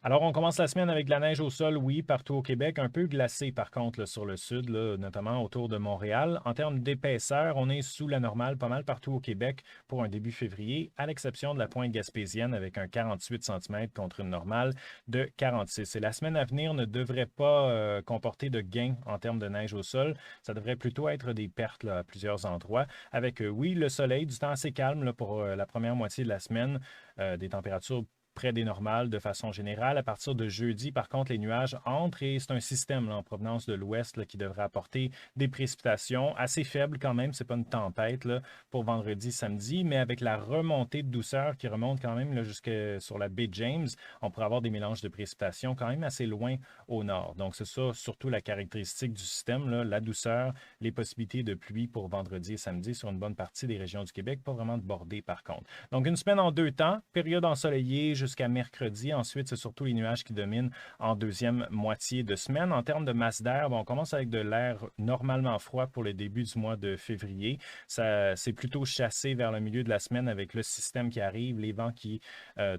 Alors, on commence la semaine avec de la neige au sol, oui, partout au Québec, un peu glacé par contre là, sur le sud, là, notamment autour de Montréal. En termes d'épaisseur, on est sous la normale pas mal partout au Québec pour un début février, à l'exception de la pointe gaspésienne avec un 48 centimètres contre une normale de 46. Et la semaine à venir ne devrait pas comporter de gains en termes de neige au sol. Ça devrait plutôt être des pertes là, à plusieurs endroits, avec, oui, le soleil, du temps assez calme là, pour la première moitié de la semaine, des températures près des normales de façon générale. À partir de jeudi, par contre, les nuages entrent et c'est un système là, en provenance de l'ouest là, qui devrait apporter des précipitations assez faibles quand même. C'est pas une tempête là, pour vendredi, samedi, mais avec la remontée de douceur qui remonte quand même jusque sur la baie James, on pourrait avoir des mélanges de précipitations quand même assez loin au nord. Donc, c'est ça surtout la caractéristique du système, là, la douceur, les possibilités de pluie pour vendredi et samedi sur une bonne partie des régions du Québec, pas vraiment de bordée par contre. Donc, une semaine en deux temps, période ensoleillée jusqu'à mercredi. Ensuite, c'est surtout les nuages qui dominent en deuxième moitié de semaine. En termes de masse d'air, bon, on commence avec de l'air normalement froid pour le début du mois de février. Ça, c'est plutôt chassé vers le milieu de la semaine avec le système qui arrive, les vents qui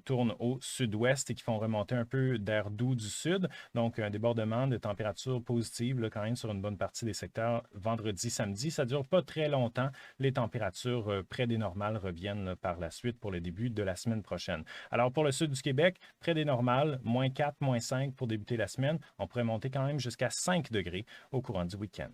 tournent au sud-ouest et qui font remonter un peu d'air doux du sud. Donc, un débordement de température positive là, quand même sur une bonne partie des secteurs vendredi, samedi. Ça ne dure pas très longtemps. Les températures près des normales reviennent là, par la suite pour le début de la semaine prochaine. Alors, pour le sud du Québec, près des normales, -4, -5 pour débuter la semaine. On pourrait monter quand même jusqu'à 5 degrés au courant du week-end.